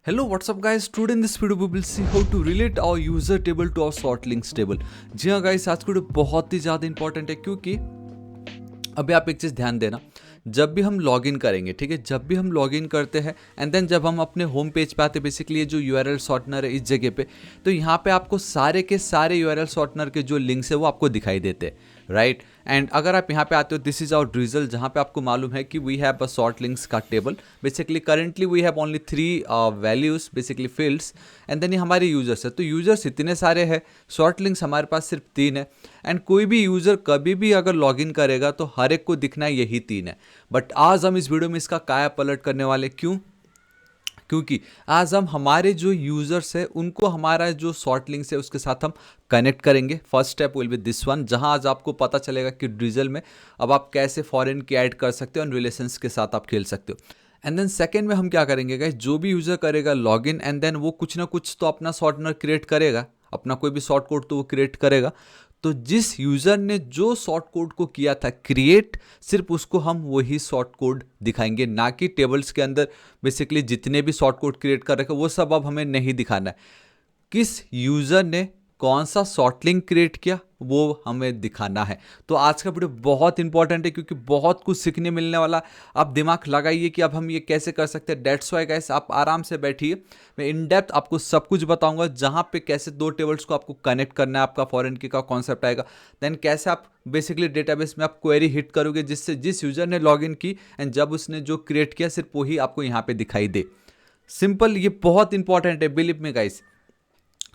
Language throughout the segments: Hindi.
Hello, what's up guys? Today in this video we will see how to relate our user table to our sort links table. जी हाँ गाइस, आज की वीडियो बहुत ही ज़्यादा इंपॉर्टेंट है क्योंकि अभी आप एक चीज़ ध्यान देना, जब भी हम लॉगिन करेंगे, ठीक है, जब भी हम लॉगिन करते हैं एंड देन जब हम अपने होम पेज पे आते हैं, बेसिकली ये जो यूआरएल शॉर्टनर है इस जगह पे, तो यहाँ पे आपको सारे के सारे यूआरएल शॉर्टनर के जो लिंक्स है वो आपको दिखाई देते हैं, राइट। एंड अगर आप यहाँ पे आते हो, दिस इज आवर ड्रिजल, जहाँ पे आपको मालूम है कि we have a short links का टेबल। Basically currently we have only 3 values, basically fields, and then ये हमारे यूजर्स है। तो यूजर्स इतने सारे हैं, सॉर्ट लिंक्स हमारे पास सिर्फ 3 है। एंड कोई भी यूजर कभी भी अगर लॉगिन करेगा तो हर एक को दिखना यही 3 है। बट आज हम इस वीडियो में इसका काया पलट करने वाले, क्यों? क्योंकि आज हम हमारे जो यूजर्स है उनको हमारा जो शॉर्ट लिंक्स है उसके साथ हम कनेक्ट करेंगे। First step will be this one, जहां आज आपको पता चलेगा कि ड्रिजल में अब आप कैसे फॉरेन की ऐड कर सकते हो और रिलेशंस के साथ आप खेल सकते हो। एंड देन सेकेंड में हम क्या करेंगे गाइस, जो भी यूजर करेगा लॉगिन एंड देन वो कुछ ना कुछ तो अपना शॉर्टनर क्रिएट करेगा, अपना कोई भी शॉर्ट कोड तो वो क्रिएट करेगा। तो जिस यूजर ने जो शॉर्ट कोड को किया था क्रिएट, सिर्फ उसको हम वही शॉर्ट कोड दिखाएंगे, ना कि टेबल्स के अंदर बेसिकली जितने भी शॉर्ट कोड क्रिएट कर रखे वो सब अब हमें नहीं दिखाना है। किस यूजर ने कौन सा शॉर्ट लिंक क्रिएट किया वो हमें दिखाना है। तो आज का वीडियो बहुत इंपॉर्टेंट है क्योंकि बहुत कुछ सीखने मिलने वाला। आप दिमाग लगाइए कि अब हम ये कैसे कर सकते हैं। डेट्स वाई गाइस, आप आराम से बैठिए, मैं इन डेप्थ आपको सब कुछ बताऊंगा, जहाँ पे कैसे 2 टेबल्स को आपको कनेक्ट करना है, आपका फॉरेन की का कॉन्सेप्ट आएगा, देन कैसे आप बेसिकली डेटाबेस में आप क्वेरी हिट करोगे जिससे जिस यूजर ने लॉगिन की एंड जब उसने जो क्रिएट किया सिर्फ वही आपको यहाँ पे दिखाई दे। सिंपल, ये बहुत इंपॉर्टेंट है, बिलीव में गाइस।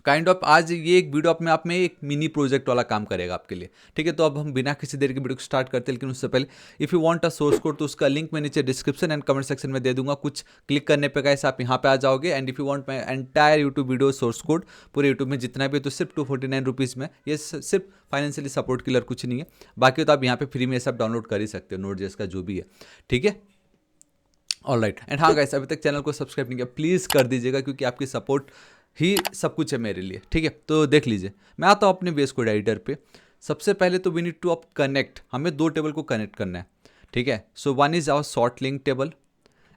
काइंड ऑफ आज ये एक वीडियो अपने आप में एक मिनी प्रोजेक्ट वाला काम करेगा आपके लिए, ठीक है। तो अब हम बिना किसी देर के वीडियो को स्टार्ट करते हैं, लेकिन उससे पहले if you want a source code तो उसका लिंक मैं नीचे डिस्क्रिप्शन एंड कमेंट सेक्शन में दे दूंगा। कुछ क्लिक करने पे गाइस आप यहाँ पे आ जाओगे and if you want my entire YouTube video source code, पूरे यूट्यूब में जितना भी है, तो सिर्फ 249 रुपीज़ में। ये सिर्फ फाइनेंशियली सपोर्ट के लिए कुछ नहीं है, बाकी तो आप यहाँ पे फ्री में सब डाउनलोड कर ही सकते हो, नोट.js का जो भी है, ठीक है। ऑलराइट, एंड हाँ गाइस, अभी तक चैनल को सब्सक्राइब नहीं किया प्लीज़ कर दीजिएगा क्योंकि आपकी सपोर्ट ही सब कुछ है मेरे लिए, ठीक है। तो देख लीजिए, मैं आता हूँ अपने बेस कोड एडिटर पे। सबसे पहले तो we need to up connect, हमें 2 टेबल को कनेक्ट करना है, ठीक है। So one is our short link table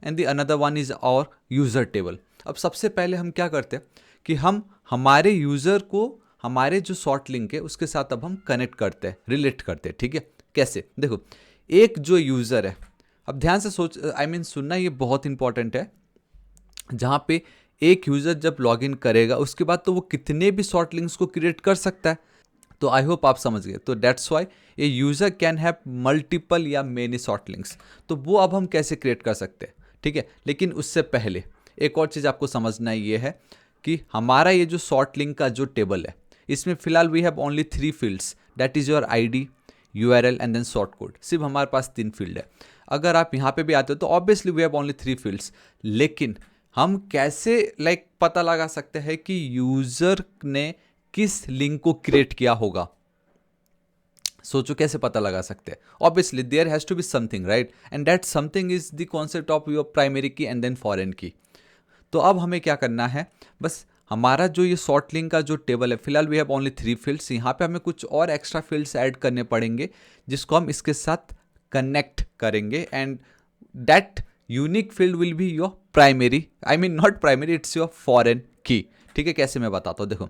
and the another one is our user table. अब सबसे पहले हम क्या करते हैं कि हम हमारे यूज़र को हमारे जो शॉर्ट लिंक है उसके साथ अब हम कनेक्ट करते हैं, रिलेट करते हैं, ठीक है। कैसे? देखो, एक जो यूज़र है, अब ध्यान से सोच, आई मीन सुनना, ये बहुत इंपॉर्टेंट है। जहाँ पे एक यूज़र जब लॉगिन करेगा उसके बाद तो वो कितने भी शॉर्ट लिंक्स को क्रिएट कर सकता है। तो आई होप आप समझ गए। तो that's why A user can have multiple या मेनी शॉर्ट लिंक्स। तो वो अब हम कैसे क्रिएट कर सकते हैं, ठीक है। लेकिन उससे पहले एक और चीज़ आपको समझना ये है कि हमारा ये जो शॉर्ट लिंक का जो टेबल है इसमें फिलहाल we have only 3 fields, that is your ID, URL and then short code. सिर्फ हमारे पास 3 फील्ड है। अगर आप यहाँ पे भी आते हो तो obviously we have only 3 fields. लेकिन हम कैसे पता लगा सकते हैं कि यूजर ने किस लिंक को क्रिएट किया होगा? सोचो कैसे पता लगा सकते हैं? Obviously there has to be something, right, and that something is the concept of your primary key and then foreign key. तो अब हमें क्या करना है, बस हमारा जो ये शॉर्ट लिंक का जो टेबल है, फिलहाल वी हैव ओनली 3 फील्ड्स। यहाँ पे हमें कुछ और एक्स्ट्रा फील्ड्स ऐड करने पड़ेंगे जिसको हम इसके साथ कनेक्ट करेंगे and that unique field will be your primary, I mean not primary, it's your foreign की, ठीक है। कैसे मैं बताता हूँ, देखो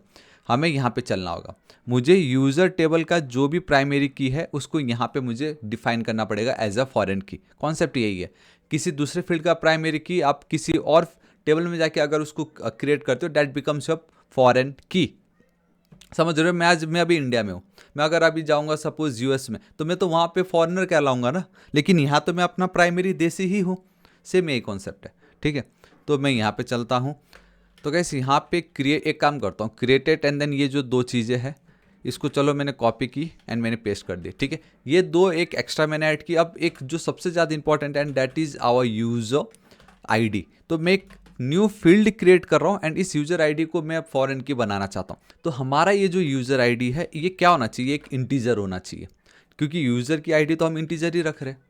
हमें यहाँ पे चलना होगा। मुझे यूज़र टेबल का जो भी प्राइमरी की है उसको यहाँ पे मुझे डिफाइन करना पड़ेगा एज अ फॉरेन की। कॉन्सेप्ट यही है, किसी दूसरे फील्ड का प्राइमरी की आप किसी और टेबल में जाके अगर उसको क्रिएट करते हो दैट बिकम्स योर फॉरेन की। समझ रहे हो? मैं अभी इंडिया में हूँ, मैं अगर अभी जाऊँगा सपोज US में तो मैं तो वहाँ पे फॉरेनर कहलाऊंगा ना, लेकिन यहाँ तो मैं अपना प्राइमरी देसी ही हूँ। सेम यही कॉन्सेप्ट है, ठीक है। तो मैं यहाँ पे चलता हूँ, तो कैसे यहाँ पे एक काम करता हूँ, क्रिएटेड एंड देन ये जो 2 चीज़ें हैं इसको चलो मैंने कॉपी की एंड मैंने पेस्ट कर दी, ठीक है। ये 2 एक एक्स्ट्रा मैंने ऐड की। अब एक जो सबसे ज़्यादा important and that is our user ID। तो मैं एक न्यू फील्ड क्रिएट कर रहा हूँ एंड इस यूज़र ID को मैं अब फॉरेन की बनाना चाहता हूँ। तो हमारा ये जो यूज़र ID है ये क्या होना चाहिए? एक इंटीजर होना चाहिए, क्योंकि यूज़र की ID तो हम इंटीजर ही रख रहे हैं।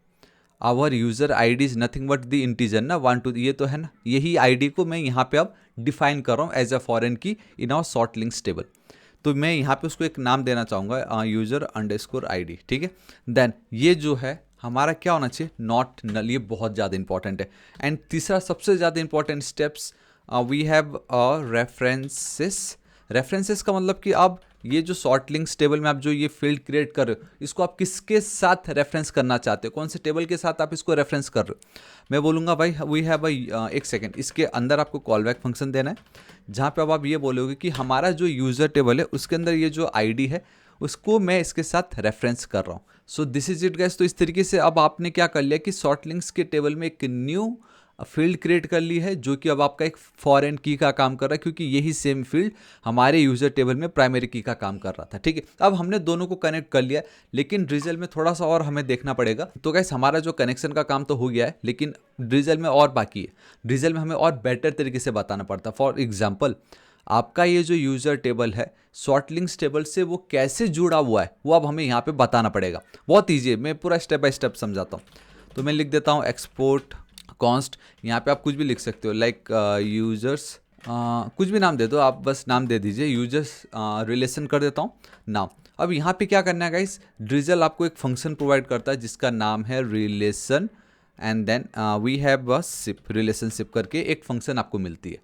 Our user ID is nothing but the integer ना, 1 2, ये तो है ना। यही ID को मैं यहाँ पे अब डिफाइन कर रहा हूँ as a foreign key in our short links table. तो मैं यहाँ पे उसको एक नाम देना चाहूँगा, यूज़र_ID, ठीक है। देन ये जो है हमारा क्या होना चाहिए? Not null. ये बहुत ज़्यादा इंपॉर्टेंट है। एंड तीसरा सबसे ज़्यादा important steps, we have references. References का मतलब कि अब ये जो शॉर्ट लिंक्स टेबल में आप जो ये फील्ड क्रिएट कर रहे हो, इसको आप किसके साथ रेफरेंस करना चाहते हो, कौन से टेबल के साथ आप इसको रेफरेंस कर रहे हो। मैं बोलूँगा भाई वी हैव भाई, एक सेकेंड, इसके अंदर आपको कॉल बैक फंक्शन देना है, जहाँ पे अब आप ये बोलोगे कि हमारा जो यूज़र टेबल है उसके अंदर ये जो आईडी है उसको मैं इसके साथ रेफरेंस कर रहा हूँ। So this is it guys. तो इस तरीके से अब आपने क्या कर लिया कि शॉर्ट लिंक्स के टेबल में एक न्यू फील्ड क्रिएट कर ली है, जो कि अब आपका एक फॉरेन की का काम कर रहा है, क्योंकि यही सेम फील्ड हमारे यूजर टेबल में प्राइमरी की का काम कर रहा था। ठीक है, अब हमने दोनों को कनेक्ट कर लिया, लेकिन ड्रिजल में थोड़ा सा और हमें देखना पड़ेगा। तो गाइस हमारा जो कनेक्शन का काम तो हो गया है, लेकिन ड्रिजल में और बाकी है। ड्रिजल में हमें और बेटर तरीके से बताना पड़ता। फॉर एग्जाम्पल, आपका ये जो यूजर टेबल है शॉर्ट लिंक्स टेबल से वो कैसे जुड़ा हुआ है वो अब हमें यहाँ पे बताना पड़ेगा। बहुत ईजी है, मैं पूरा स्टेप बाय स्टेप समझाता हूँ। तो मैं लिख देता हूँ एक्सपोर्ट कॉन्स्ट, यहाँ पे आप कुछ भी लिख सकते हो, लाइक यूजर्स, कुछ भी नाम दे दो आप, बस नाम दे दीजिए, यूजर्स रिलेशन कर देता हूँ नाम। अब यहाँ पे क्या करना है गाइस, ड्रिजल आपको एक फंक्शन प्रोवाइड करता है जिसका नाम है relation, and then we have a ship, relationship करके एक फंक्शन आपको मिलती है।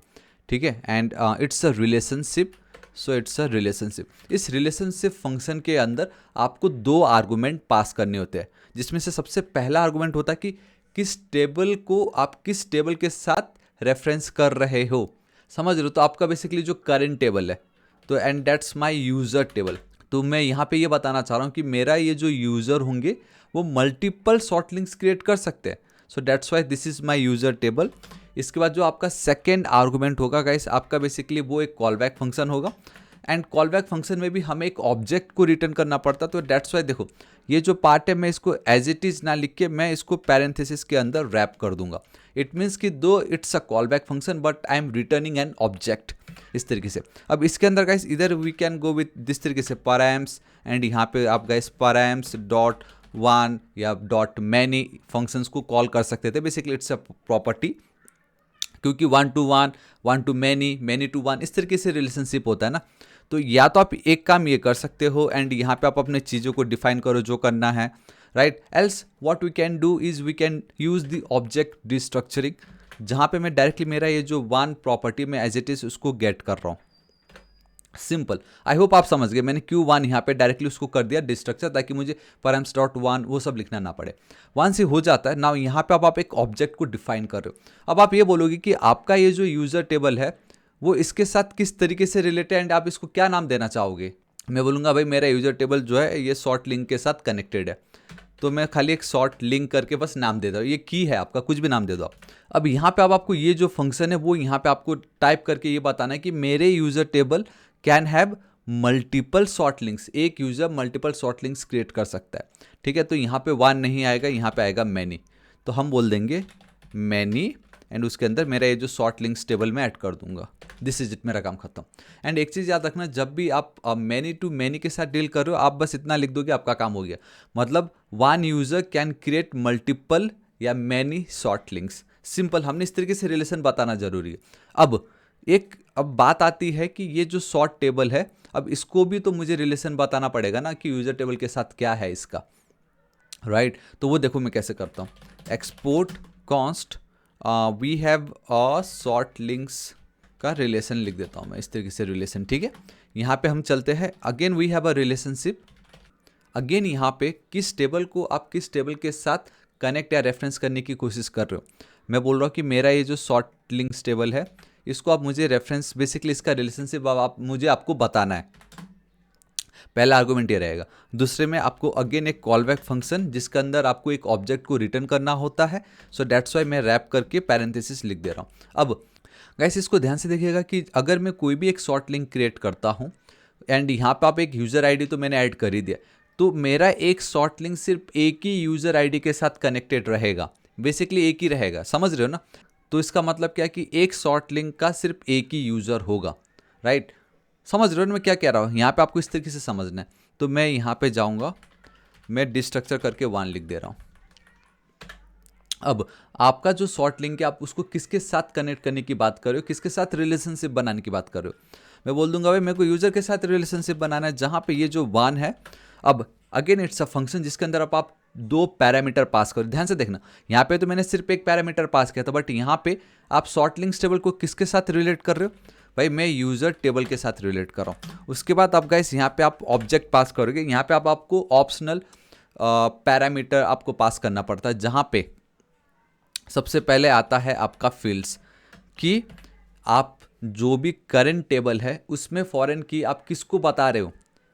ठीक है, and it's a relationship, so it's a relationship. इस रिलेशनशिप फंक्शन के अंदर आपको 2 आर्गूमेंट पास करने होते हैं, जिसमें से सबसे पहला आर्गूमेंट होता है कि किस टेबल को आप किस टेबल के साथ रेफरेंस कर रहे हो, समझ रहे हो। तो आपका बेसिकली जो करंट टेबल है, तो and that's my user table. तो मैं यहाँ पे ये बताना चाह रहा हूँ कि मेरा ये जो यूज़र होंगे वो मल्टीपल शॉर्ट लिंक्स क्रिएट कर सकते हैं। So that's why this is my user table. इसके बाद जो आपका सेकेंड आर्गूमेंट होगा गाइस, आपका बेसिकली वो एक कॉल बैक फंक्शन होगा, एंड कॉल बैक फंक्शन में भी हमें एक ऑब्जेक्ट को रिटर्न करना पड़ता। तो दैट्स वाई देखो, ये जो पार्ट है मैं इसको एज इट इज़ ना लिख के मैं इसको पैरेंथेसिस के अंदर रैप कर दूंगा। इट मीन्स कि दो it's a callback function but I am returning an object, इस तरीके से। अब इसके अंदर गाइस इधर we can go with this तरीके से params, एंड यहाँ पे आप गाइस params डॉट वन या डॉट मैनी फंक्शंस को कॉल कर सकते थे। बेसिकली इट्स अ प्रॉपर्टी, क्योंकि 1 to 1, 1 to many, many to 1, इस तरीके से रिलेशनशिप होता है ना। तो या तो आप एक काम ये कर सकते हो एंड यहाँ पे आप अपने चीज़ों को डिफाइन करो जो करना है, right. Else what we can do is we can use the object destructuring, जहाँ पे मैं डायरेक्टली मेरा ये जो वन प्रॉपर्टी में एज इट इज़ उसको गेट कर रहा हूँ। सिंपल, आई होप आप समझ गए। मैंने क्यू वन यहाँ पे डायरेक्टली उसको कर दिया डिस्ट्रक्चर, ताकि मुझे params डॉट वन वो सब लिखना ना पड़े। वन से हो जाता है ना। यहाँ पे अब आप एक ऑब्जेक्ट को डिफाइन कर रहे हो। अब आप ये बोलोगे कि आपका ये जो यूज़र टेबल है वो इसके साथ किस तरीके से रिलेटेड एंड आप इसको क्या नाम देना चाहोगे। मैं बोलूँगा भाई मेरा यूज़र टेबल जो है ये शॉर्ट लिंक के साथ कनेक्टेड है, तो मैं खाली एक शॉर्ट लिंक करके बस नाम दे दो, ये की है आपका, कुछ भी नाम दे दो आप। अब यहाँ पे अब आपको ये जो फंक्शन है वो यहाँ पे आपको टाइप करके ये बताना है कि मेरे user table can have multiple short links, एक user multiple short links create कर सकता है। ठीक है, तो यहाँ पे वन नहीं आएगा, यहाँ पे आएगा मैनी, तो हम बोल देंगे मैनी एंड उसके अंदर मेरा ये जो शॉर्ट लिंक्स टेबल में ऐड कर दूंगा। दिस इज इट, मेरा काम खत्म। एंड एक चीज़ याद रखना, जब भी आप मैनी टू मैनी के साथ डील कर रहे हो आप बस इतना लिख दो कि आपका काम हो गया। मतलब one user can create multiple या मैनी शॉर्ट लिंक्स। सिंपल, हमने इस तरीके से रिलेशन बताना जरूरी है। अब बात आती है कि ये जो शॉर्ट टेबल है, अब इसको भी तो मुझे रिलेशन बताना पड़ेगा ना कि यूज़र टेबल के साथ क्या है इसका, राइट। तो वो देखो मैं कैसे करता हूँ, export const we have a short links का रिलेशन लिख देता हूँ मैं इस तरीके से रिलेशन। ठीक है, यहाँ पे हम चलते हैं, again we have a relationship. Again यहाँ पे किस टेबल को आप किस टेबल के साथ कनेक्ट या रेफरेंस करने की कोशिश कर रहे हो। मैं बोल रहा हूँ कि मेरा ये जो शॉर्ट लिंक्स टेबल है इसको आप मुझे रेफरेंस, बेसिकली इसका रिलेशनशिप आप मुझे आपको बताना है। पहला आर्गुमेंट ये रहेगा। दूसरे में आपको अगेन एक कॉल बैक फंक्शन जिसके अंदर आपको एक ऑब्जेक्ट को रिटर्न करना होता है। सो दैट्स वाई मैं रैप करके पैरेंथेसिस लिख दे रहा हूँ। अब गाइस इसको ध्यान से देखिएगा कि अगर मैं कोई भी एक शॉर्ट लिंक क्रिएट करता हूँ एंड यहाँ पे आप एक यूज़र आईडी तो मैंने ऐड कर ही दिया, तो मेरा एक शॉर्ट लिंक सिर्फ एक ही यूज़र आईडी के साथ कनेक्टेड रहेगा, बेसिकली एक ही रहेगा, समझ रहे हो ना। तो इसका मतलब क्या है कि एक शॉर्ट लिंक का सिर्फ एक ही यूज़र होगा, राइट। समझ रहे हो ना मैं क्या कह रहा हूँ, यहाँ पे आपको इस तरीके से समझना है। तो मैं यहाँ पे जाऊँगा, मैं डिस्ट्रक्चर करके वन लिख दे रहा हूँ। अब आपका जो शॉर्ट लिंक है आप उसको किसके साथ कनेक्ट करने की बात कर रहे हो, किसके साथ रिलेशनशिप बनाने की बात कर रहे हो। मैं बोल दूंगा भाई मेरे को यूज़र के साथ रिलेशनशिप बनाना है, जहाँ पे ये जो वन है, अब अगेन इट्स अ फंक्शन जिसके अंदर आप दो पैरामीटर पास करो। ध्यान से देखना, यहाँ पे तो मैंने सिर्फ एक पैरामीटर पास किया था, बट यहाँ पे आप शॉर्ट लिंक्स टेबल को किसके साथ रिलेट कर रहे हो? भाई मैं यूजर टेबल के साथ रिलेट कर रहा हूँ। उसके बाद अब गाइस यहाँ पे आप ऑब्जेक्ट पास करोगे, यहाँ पे आपको ऑप्शनल पैरामीटर आपको पास करना पड़ता है, जहाँ पे सबसे पहले आता है आपका फील्ड्स, कि आप जो भी करंट टेबल है उसमें फॉरेन की आप किसको बता रहे हो,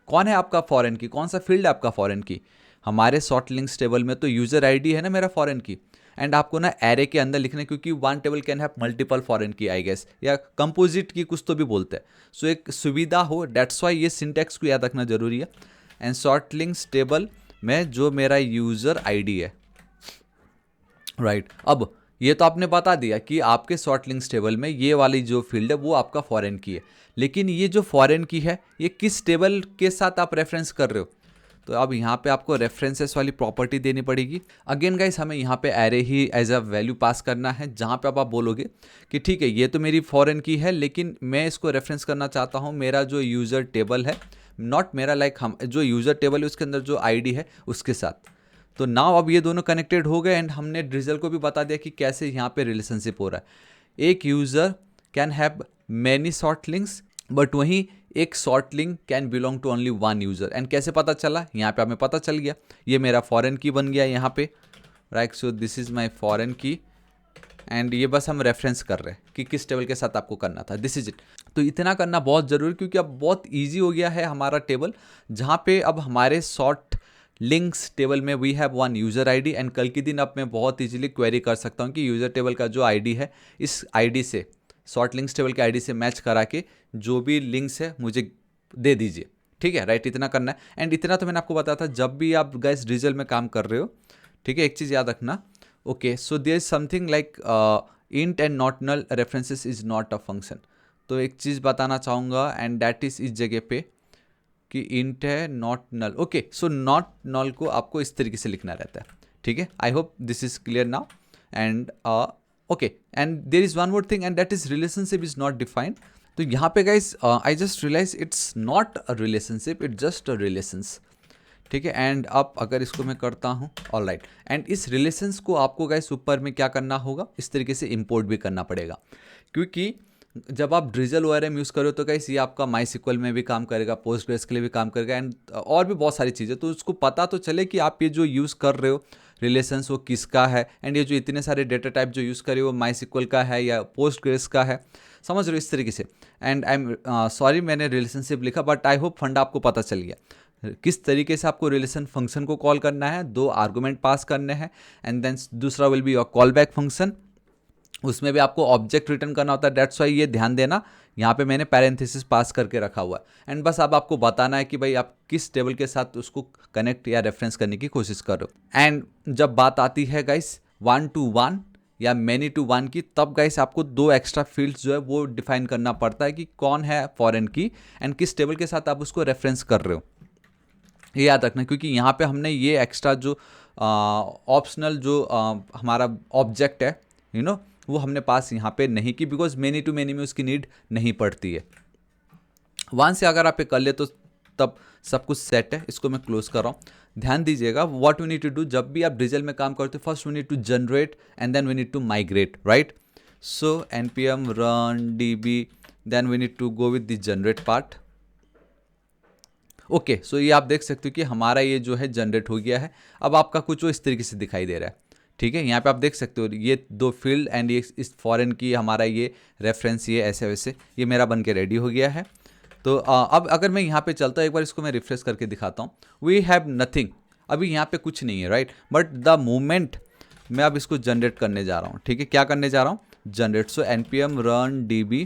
कौन है आपका फॉरेन की, कौन सा फील्ड है आपका फॉरेन की। हमारे शॉर्ट लिंक्स टेबल में तो यूजर आईडी है ना मेरा फॉरेन की, एंड आपको ना एरे के अंदर लिखना है, क्योंकि one table can have multiple foreign की आई गेस, या कंपोजिट की कुछ तो भी बोलते हैं। सो एक सुविधा हो, डेट्स वाई ये सिंटैक्स को याद रखना जरूरी है। एंड शॉर्ट लिंक्स टेबल में जो मेरा यूजर आईडी है, राइट। अब ये तो आपने बता दिया कि आपके शॉर्ट लिंक्स टेबल में ये वाली जो फील्ड है वो आपका फॉरेन की है, लेकिन ये जो फॉरेन की है ये किस टेबल के साथ आप रेफरेंस कर रहे हो? तो अब यहाँ पे आपको रेफरेंसेस वाली प्रॉपर्टी देनी पड़ेगी। अगेन गाइस हमें यहाँ पे एरे ही एज अ वैल्यू पास करना है, जहाँ पे आप बोलोगे कि ठीक है ये तो मेरी फॉरेन की है, लेकिन मैं इसको रेफरेंस करना चाहता हूँ मेरा जो यूज़र टेबल है, नॉट मेरा लाइक हम जो यूज़र टेबल है उसके अंदर जो आईडी है उसके साथ। तो नाउ अब ये दोनों कनेक्टेड हो गए, एंड हमने ड्रिजल को भी बता दिया कि कैसे यहाँ पे रिलेशनशिप हो रहा है। एक user can have many short links, but वहीं एक short link can belong to only one user. And कैसे पता चला? यहाँ पे हमें पता चल गया, ये मेरा फॉरेन की बन गया यहाँ पे, right. So this is my foreign की, एंड ये बस हम रेफरेंस कर रहे हैं कि किस टेबल के साथ आपको करना था, दिस इज इट। तो इतना करना बहुत ज़रूरी, क्योंकि अब बहुत ईजी हो गया है हमारा टेबल, जहाँ पे अब हमारे शॉर्ट लिंक्स टेबल में we have one user ID, and कल के दिन अब मैं बहुत इजीली क्वेरी कर सकता हूँ कि यूज़र टेबल का जो आईडी है इस आईडी से, शॉर्ट लिंक्स टेबल के आईडी से मैच करा के जो भी लिंक्स है मुझे दे दीजिए, ठीक है, राइट। इतना करना है, एंड इतना तो मैंने आपको बताया था जब भी आप गाइस ड्रिजल में काम कर रहे हो, ठीक है। एक चीज़ याद रखना, okay, so there is something like int and not null references is not a function. तो एक चीज़ बताना चाहूँगा, एंड दैट इज इस जगह पे कि इंट है not null, okay. So not null को आपको इस तरीके से लिखना रहता है, ठीक है। I hope this is clear now, and okay, and there is one more thing, and that is relationship is not defined. तो यहाँ पे guys I just realize it's not a relationship, it's just a relations, ठीक है। एंड अब अगर इसको मैं करता हूँ, ऑल राइट, एंड इस रिलेशंस को आपको गाइस ऊपर में क्या करना होगा, इस तरीके से इंपोर्ट भी करना पड़ेगा, क्योंकि जब आप ड्रिजल ORM यूज़ करो तो गाइस ये आपका MySQL में भी काम करेगा, पोस्टग्रेस के लिए भी काम करेगा, एंड और भी बहुत सारी चीज़ें। तो उसको पता तो चले कि आप ये जो यूज़ कर रहे हो रिलेशंस वो किसका है, एंड ये जो इतने सारे डेटा टाइप जो यूज़ कर रहे हो वो MySQL का है या पोस्टग्रेस का है, समझ रहे हो इस तरीके से। एंड आई एम सॉरी मैंने रिलेशनशिप लिखा, बट आई होप फंडा आपको पता चल गया किस तरीके से आपको रिलेशन फंक्शन को कॉल करना है। दो आर्गुमेंट पास करने हैं, एंड देन दूसरा will be your call back function, उसमें भी आपको ऑब्जेक्ट रिटर्न करना होता है। डेट्स वाई ये ध्यान देना, यहाँ पे मैंने पैरेंथेसिस पास करके रखा हुआ है, एंड बस अब आपको बताना है कि भाई आप किस टेबल के साथ उसको कनेक्ट या रेफरेंस करने की कोशिश करो। एंड जब बात आती है गाइस 1 to 1 या मैनी टू 1 की, तब गाइस आपको दो एक्स्ट्रा फील्ड्स जो है वो डिफाइन करना पड़ता है कि कौन है फॉरेन की एंड किस टेबल के साथ आप उसको रेफरेंस कर रहे हो। ये याद रखना, क्योंकि यहाँ पे हमने ये एक्स्ट्रा जो ऑप्शनल जो हमारा ऑब्जेक्ट है वो हमने पास यहाँ पे नहीं की, बिकॉज मेनी टू मेनी में उसकी नीड नहीं पड़ती है। वन से अगर आप ये कर ले तो तब सब कुछ सेट है। इसको मैं क्लोज कर रहा हूँ। ध्यान दीजिएगा what we need to do, जब भी आप ड्रिजल में काम करते हो first we need to generate and then we need to migrate, right. So npm run db then we need to go with the generate part. Okay, so ये आप देख सकते हो कि हमारा ये जो है जनरेट हो गया है। अब आपका कुछ वो इस तरीके से दिखाई दे रहा है, ठीक है। यहाँ पे आप देख सकते हो ये दो फील्ड एंड ये इस फॉरेन की हमारा ये रेफरेंस, ये ऐसे वैसे ये मेरा बन के रेडी हो गया है। तो अब अगर मैं यहाँ पे चलता हूँ, एक बार इसको मैं रिफ्रेश करके दिखाता हूँ। वी हैव नथिंग, अभी यहाँ पे कुछ नहीं है, राइट। बट द मोमेंट मैं अब इसको जनरेट करने जा रहा हूँ, ठीक है। क्या करने जा रहा हूँ? Generate. So npm run db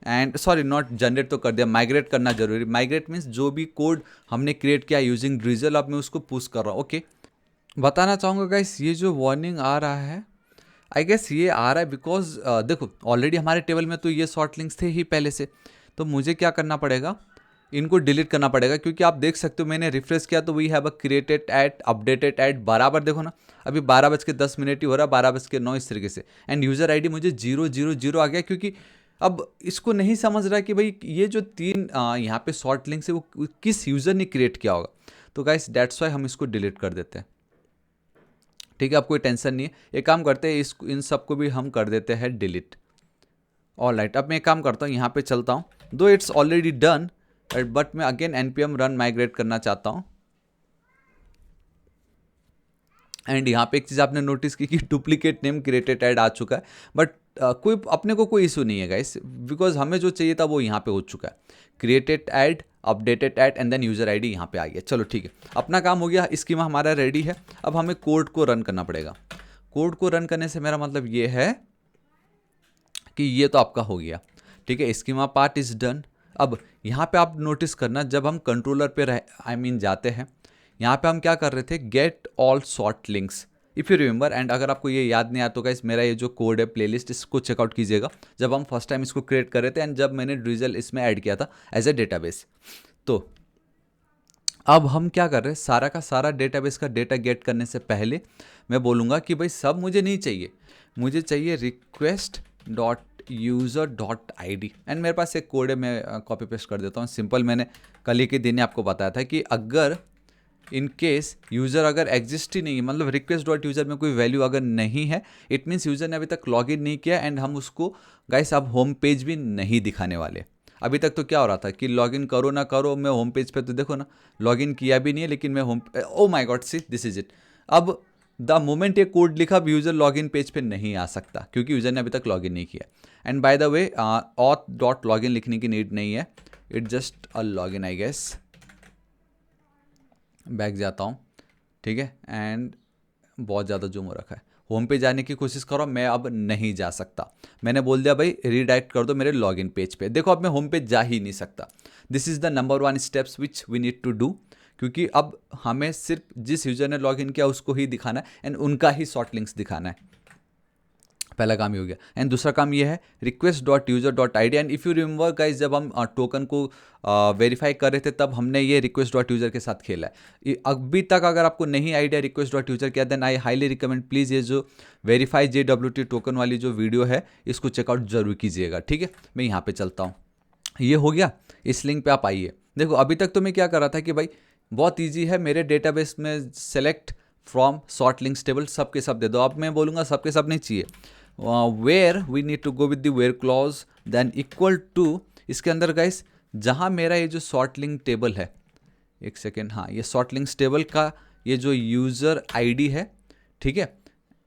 and sorry not generate तो कर दिया, माइग्रेट करना जरूरी। माइग्रेट मीन्स जो भी कोड हमने क्रिएट किया यूजिंग ड्रिजल, अब मैं उसको पुश कर रहा हूँ। ओके, बताना चाहूँगा गाइस ये जो वार्निंग आ रहा है, आई गेस ये आ रहा है बिकॉज देखो ऑलरेडी हमारे टेबल में तो ये शॉर्ट लिंक्स थे ही पहले से, तो मुझे क्या करना पड़ेगा, इनको डिलीट करना पड़ेगा। क्योंकि आप देख सकते हो मैंने रिफ्रेश किया तो we have a created at updated at बराबर, देखो ना अभी 12:10 ही हो रहा है, 12:09 इस तरीके से। एंड यूज़र आईडी मुझे 000 आ गया, क्योंकि अब इसको नहीं समझ रहा कि भाई ये जो तीन यहाँ पे शॉर्ट लिंक्स है वो किस यूज़र ने क्रिएट किया होगा। तो गाइस दैट्स वाई हम इसको डिलीट कर देते हैं। ठीक है, अब कोई टेंशन नहीं है। एक काम करते हैं, इन सबको भी हम कर देते हैं डिलीट। ऑलराइट, अब मैं एक काम करता हूँ, यहाँ पे चलता हूँ, दो इट्स ऑलरेडी डन बट मैं अगेन npm रन माइग्रेट करना चाहता हूँ। एंड यहाँ पे एक चीज़ आपने नोटिस की कि डुप्लीकेट नेम क्रिएटेड ऐड आ चुका है, बट कोई अपने को कोई इशू नहीं है गाइस, बिकॉज हमें जो चाहिए था वो यहाँ पे हो चुका है। Created at, updated at and then user ID यहाँ पे आ गया। चलो ठीक है, अपना काम हो गया, स्कीमा हमारा रेडी है। अब हमें कोड को रन करना पड़ेगा। कोड को रन करने से मेरा मतलब ये है कि ये तो आपका हो गया। ठीक है, स्कीमा पार्ट इज डन। अब यहाँ पे आप नोटिस करना, जब हम कंट्रोलर पे जाते हैं, यहाँ पे हम क्या कर रहे थे, get all sort links if you remember. And अगर आपको ये याद नहीं आया तो गाइस मेरा ये जो कोड है प्लेलिस्ट, इसको चेकआउट कीजिएगा, जब हम फर्स्ट टाइम इसको क्रिएट कर रहे थे एंड जब मैंने ड्रिजल इसमें ऐड किया था एज ए डेटाबेस। तो अब हम क्या कर रहे हैं, सारा का सारा डेटाबेस का डेटा गेट करने से पहले मैं बोलूँगा कि भाई सब मुझे नहीं चाहिए, मुझे चाहिए request dot user dot I D. And मेरे पास एक कोड है, मैं कॉपी पेस्ट कर देता हूँ। सिंपल, मैंने कल ही के दिन आपको बताया था कि अगर इन केस यूज़र अगर एग्जिस्ट ही नहीं है, मतलब रिक्वेस्ट डॉट यूज़र में कोई वैल्यू अगर नहीं है, इट मीन्स यूज़र ने अभी तक लॉग इन नहीं किया एंड हम उसको गाइस अब होम पेज भी नहीं दिखाने वाले। अभी तक तो क्या हो रहा था कि लॉग इन करो ना करो, मैं होम पेज पे तो देखो ना लॉग इन किया भी नहीं है, लेकिन मैं oh my god see this is it. अब द मोमेंट ये कोड लिखा, अब यूज़र लॉग इन पेज पे नहीं आ सकता क्योंकि यूज़र ने अभी तक लॉग इन नहीं किया। And by the way auth dot log in लिखने की नीड नहीं है, it just a log in I guess. Back जाता हूँ, ठीक है, एंड बहुत ज़्यादा जूम हो रखा है। होम पे जाने की कोशिश करो, मैं अब नहीं जा सकता। मैंने बोल दिया भाई रीडायरेक्ट कर दो मेरे लॉगिन पेज पे। देखो अब मैं होम पे जा ही नहीं सकता। This is the number 1 steps which we need to do, क्योंकि अब हमें सिर्फ जिस यूज़र ने लॉगिन किया उसको ही दिखाना है एंड उनका ही शॉर्ट लिंक्स दिखाना है। पहला काम ही हो गया। एंड दूसरा काम ये है request dot user dot I D. And if you remember guys, जब हम टोकन को वेरीफाई कर रहे थे तब हमने ये रिक्वेस्ट डॉट यूजर के साथ खेला है। अभी तक अगर आपको नहीं आइडिया रिक्वेस्ट डॉट यूजर क्या, then I highly recommend please ये जो वेरीफाई JWT टोकन वाली जो वीडियो है इसको चेकआउट जरूर कीजिएगा। ठीक है, मैं यहाँ पे चलता हूँ, ये हो गया। इस लिंक पे आप आइए। देखो अभी तक तो मैं क्या कर रहा था कि भाई बहुत ईजी है, मेरे डेटाबेस में select from short links table सबके सब दे दो। अब मैं बोलूँगा सबके सब नहीं चाहिए, where we need to go with the where clause then equal to. इसके अंदर गाइस जहाँ मेरा ये जो शॉर्ट लिंक टेबल है, एक सेकेंड, हाँ ये शॉर्ट लिंक्स टेबल का ये जो यूज़र आईडी है, ठीक है।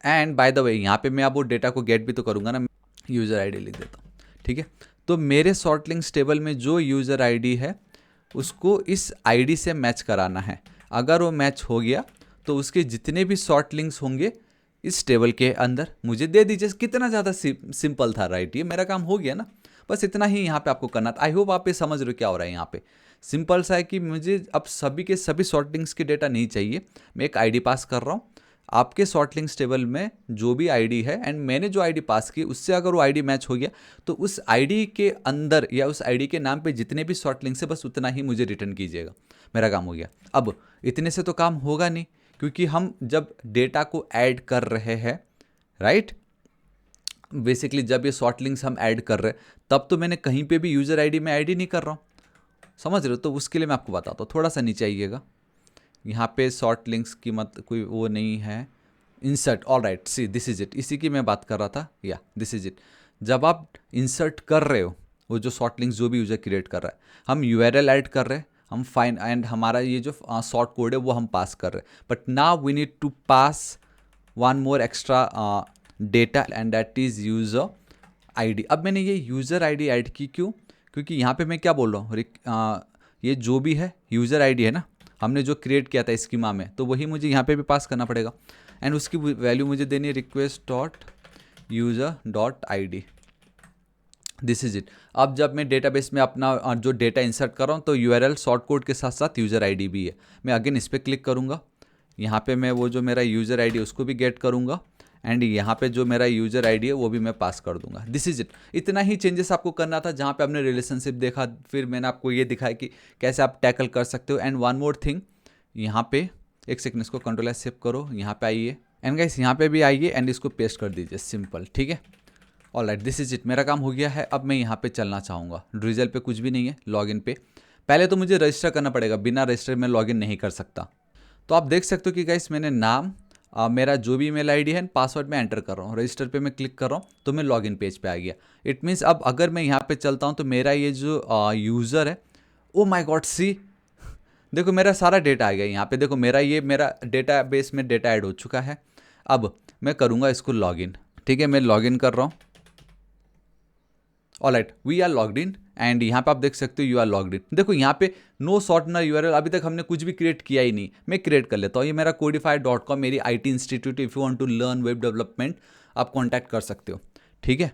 एंड बाय द वे यहाँ पे मैं अब वो डेटा को गेट भी तो करूँगा ना, यूज़र आईडी लिख देता हूँ, ठीक है। तो मेरे शॉर्ट लिंक्स टेबल में जो यूज़र आईडी है उसको इस आईडी से मैच कराना है। अगर वो मैच हो गया तो उसके जितने भी शॉर्ट लिंक्स होंगे इस टेबल के अंदर मुझे दे दीजिए। कितना ज़्यादा सिंपल था, राइट? ये मेरा काम हो गया ना, बस इतना ही यहाँ पे आपको करना था। आई होप आप ये समझ रहे हो क्या हो रहा है यहाँ पे। सिंपल सा है कि मुझे अब सभी के सभी शॉर्ट लिंक्स के डेटा नहीं चाहिए, मैं एक आईडी पास कर रहा हूँ। आपके शॉर्ट लिंक्स टेबल में जो भी आईडी है एंड मैंने जो आईडी पास की उससे अगर वो आईडी मैच हो गया तो उस आईडी के अंदर या उस आईडी के नाम पे जितने भी शॉर्ट लिंक्स है बस उतना ही मुझे रिटर्न कीजिएगा। मेरा काम हो गया। अब इतने से तो काम होगा नहीं, क्योंकि हम जब डेटा को ऐड कर रहे हैं, राइट, बेसिकली जब ये शॉर्ट लिंक्स हम ऐड कर रहे हैं तब तो मैंने कहीं पे भी यूज़र आईडी में ऐड ही नहीं कर रहा हूँ, समझ रहे हो? तो उसके लिए मैं आपको बताता हूँ, थोड़ा सा नीचे आइएगा। यहाँ पे शॉर्ट लिंक्स की कोई वो नहीं है, insert, all right, C this is it, इसी की मैं बात कर रहा था, या दिस इज इट। जब आप इंसर्ट कर रहे हो वो जो शॉर्ट लिंक्स जो भी यूज़र क्रिएट कर रहा है, हम URL ऐड कर रहे हैं, हम फाइन एंड हमारा ये जो शॉर्ट कोड है वो हम पास कर रहे हैं। But now we need to pass one more extra data and that is user ID. अब मैंने ये यूज़र आईडी ऐड की, क्यों? क्योंकि यहाँ पे मैं क्या बोल रहा हूँ, ये जो भी है यूज़र आईडी है ना, हमने जो क्रिएट किया था स्कीमा में, तो वही मुझे यहाँ पे भी पास करना पड़ेगा। एंड उसकी वैल्यू मुझे देनी है request dot user dot I D. This is it. अब जब मैं डेटाबेस में अपना जो डेटा इंसर्ट कर रहा हूँ तो URL शॉर्ट कोड के साथ साथ यूज़र आईडी भी है। मैं अगेन इस पर क्लिक करूँगा, यहाँ पे मैं वो जो मेरा यूज़र आईडी उसको भी गेट करूँगा एंड यहाँ पे जो मेरा यूज़र आईडी है वो भी मैं पास कर दूंगा। This is it. इतना ही चेंजेस आपको करना था। जहाँ पे आपने रिलेशनशिप देखा, फिर मैंने आपको ये दिखाया कि कैसे आप टैकल कर सकते हो। एंड वन मोर थिंग, यहाँ पे एक सेकंड, इसको कंट्रोल एस सेव करो, यहाँ पे आइए एंड गाइस यहाँ पे भी आइए एंड इसको पेस्ट कर दीजिए, सिंपल, ठीक है। ऑलराइट, दिस इज इट, मेरा काम हो गया है। अब मैं यहाँ पे चलना चाहूँगा, ड्रिजल पे कुछ भी नहीं है, लॉगिन पे पहले तो मुझे रजिस्टर करना पड़ेगा, बिना रजिस्टर में लॉगिन नहीं कर सकता। तो आप देख सकते हो कि गाइस मैंने नाम, मेरा जो भी ईमेल आईडी है, पासवर्ड में एंटर कर रहा हूँ, रजिस्टर पे मैं क्लिक कर रहा हूँ तो मैं लॉगिन पेज पे आ गया। इट मीन्स अब अगर मैं यहाँ पे चलता हूँ तो मेरा ये जो यूज़र है, ओ माय गॉड सी, देखो मेरा सारा डेटा आ गया यहाँ पे। देखो मेरा डेटा बेस में डेटा ऐड हो चुका है। अब मैं करूँगा इसको लॉगिन। ठीक है, मैं लॉगिन कर रहा हूँ। All right, we are logged in and यहाँ पे आप देख सकते हो यू आर लॉग्ड इन। देखो यहाँ पे नो शॉर्टनर यूआरएल, अभी तक हमने कुछ भी क्रिएट किया ही नहीं। मैं क्रिएट कर लेता हूँ। ये मेरा codify.com, मेरी IT institute. If you want to learn web development आप कॉन्टैक्ट कर सकते हो। ठीक है,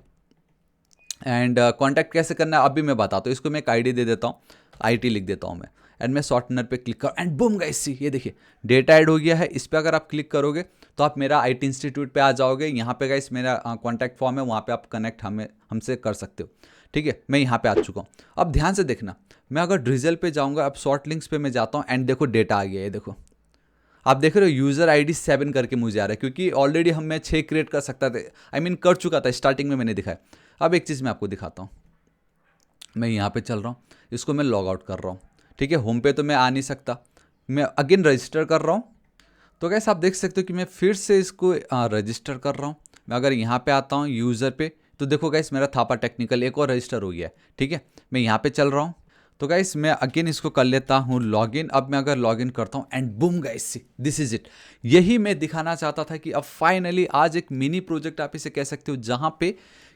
एंड कॉन्टैक्ट कैसे करना है अभी मैं बताता हूँ। इसको मैं एक ID दे देता हूँ, IT लिख देता हूँ मैं, एंड मैं शॉर्टनर पे क्लिक कर, एंड बूम गाइस सी, ये देखिए डेटा ऐड हो गया है। इस पर अगर आप क्लिक करोगे तो आप मेरा IT इंस्टीट्यूट पे आ जाओगे। यहाँ पे गाइस मेरा कॉन्टैक्ट फॉर्म है, वहाँ पे आप कनेक्ट हमसे कर सकते हो। ठीक है, मैं यहाँ पे आ चुका हूँ। अब ध्यान से देखना, मैं अगर ड्रिजल पे जाऊँगा, अब शॉर्ट लिंक्स पे मैं जाता हूँ एंड देखो डेटा आ गया है। देखो आप देख रहे हो यूज़र ID 7 करके मुझे आ रहा है, क्योंकि ऑलरेडी मैं 6 क्रिएट कर सकता था, कर चुका था, स्टार्टिंग में मैंने दिखाया। अब एक चीज़ मैं आपको दिखाता हूँ। मैं यहाँ पे चल रहा हूँ, इसको मैं लॉग आउट कर रहा हूँ। ठीक है, होम पे तो मैं आ नहीं सकता, मैं अगेन रजिस्टर कर रहा हूँ। तो कैसे आप देख सकते हो कि मैं फिर से इसको रजिस्टर कर रहा हूँ। मैं अगर यहाँ पे आता हूँ यूज़र पे, तो देखो गाइस मेरा थापा टेक्निकल एक और रजिस्टर हो गया है। ठीक है, मैं यहाँ पे चल रहा हूँ। तो गाइस मैं अगेन इसको कर लेता हूँ लॉगिन। अब मैं अगर लॉगिन करता हूँ and boom guys, this is it. यही मैं दिखाना चाहता था कि अब फाइनली आज एक मिनी प्रोजेक्ट आप इसे कह सकते हो, जहाँ पे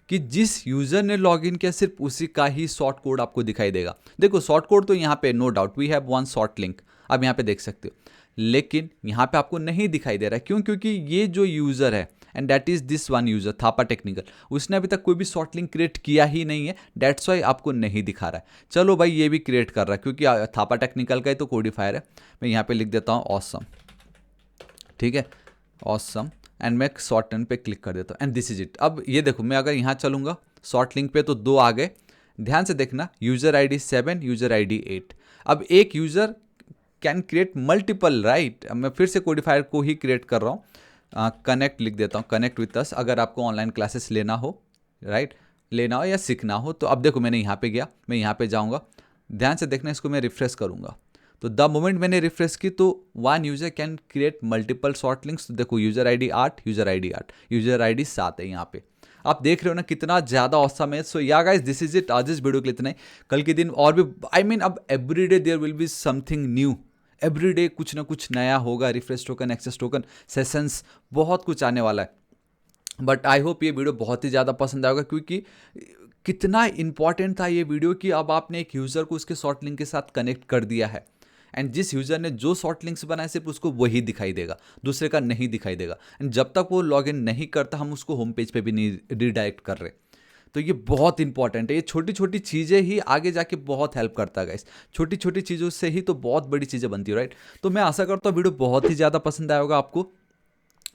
कि जिस यूज़र ने लॉगिन किया सिर्फ उसी का ही शॉर्ट कोड आपको दिखाई देगा। देखो शॉर्ट कोड तो यहाँ पे no doubt we have one short link, आप यहाँ पे देख सकते हो, लेकिन यहाँ पे आपको नहीं दिखाई दे रहा है। क्यों? क्योंकि ये जो यूज़र है and that is this one user Thapa technical, उसने अभी तक कोई भी शॉर्ट लिंक क्रिएट किया ही नहीं है, दैट्स वाई आपको नहीं दिखा रहा है। चलो भाई ये भी क्रिएट कर रहा है, क्योंकि थापा टेक्निकल का ही तो कोडिफायर है। मैं यहाँ पे लिख देता हूँ ऑसम। ठीक है, ऑसम, एंड मैं शॉर्ट टर्न पे क्लिक कर देता हूँ एंड दिस इज इट। अब ये देखो मैं अगर यहाँ चलूँगा शॉर्ट लिंक पे तो 2 आ गए। ध्यान से देखना, यूज़र ID 7, यूज़र ID 8। अब एक user can create multiple, right. मैं फिर से कोडिफायर को ही क्रिएट कर रहा हूँ। कनेक्ट लिख देता हूँ, कनेक्ट विथ अस, अगर आपको ऑनलाइन क्लासेस लेना हो, राइट, लेना हो या सीखना हो। तो अब देखो मैंने यहाँ पे गया, मैं यहाँ पे जाऊँगा, ध्यान से देखना, इसको मैं रिफ्रेश करूँगा। तो द मोमेंट मैंने रिफ्रेश की तो one user can create multiple short links. तो देखो user ID 8, user ID 8, user ID 7 है यहाँ पे। आप देख रहे हो ना कितना ज़्यादा औसम है। सो या गाइस दिस इज इट, आज इस वीडियो के लिए इतना ही। कल के दिन और भी अब everyday there will be something new. Everyday कुछ ना कुछ नया होगा, refresh token, access token, sessions, बहुत कुछ आने वाला है। बट आई होप ये वीडियो बहुत ही ज़्यादा पसंद आएगा, क्योंकि कितना इंपॉर्टेंट था ये वीडियो कि अब आपने एक यूज़र को उसके शॉर्ट लिंक के साथ कनेक्ट कर दिया है, एंड जिस यूज़र ने जो शॉर्ट लिंक्स बनाए सिर्फ उसको वही दिखाई देगा, दूसरे का नहीं दिखाई देगा। एंड जब तक वो लॉगिन नहीं करता हम उसको होम पेज पे भी नहीं रिडायरेक्ट कर रहे। तो ये बहुत इंपॉर्टेंट है। ये छोटी छोटी चीज़ें ही आगे जाके बहुत हेल्प करता है गाइस। छोटी छोटी चीज़ों से ही तो बहुत बड़ी चीज़ें बनती है, राइट। तो मैं आशा करता हूँ वीडियो बहुत ही ज़्यादा पसंद आया होगा आपको।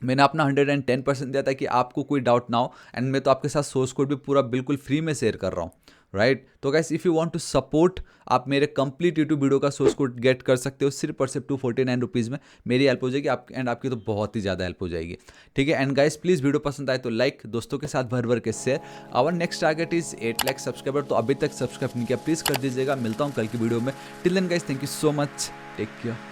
मैंने अपना 110% दिया था कि आपको कोई डाउट ना हो, एंड मैं तो आपके साथ सोर्स कोड भी पूरा बिल्कुल फ्री में शेयर कर रहा हूँ, राइट। तो guys if you want to support, आप मेरे कंप्लीट यूट्यूब वीडियो का सोर्स कोड गेट कर सकते हो सिर्फ और सिर्फ 249 रुपीज़ में। मेरी हेल्प हो जाएगी आप, एंड आपकी तो बहुत ही ज़्यादा हेल्प हो जाएगी। ठीक है, एंड गाइस प्लीज़ वीडियो पसंद आए तो लाइक, दोस्तों के साथ भर भर के share. Our next target is 8 lakh subscriber, तो अभी तक सब्सक्राइब नहीं किया प्लीज़ कर दीजिएगा। मिलता हूँ कल की वीडियो में। Till then guys, thank you so much, take care.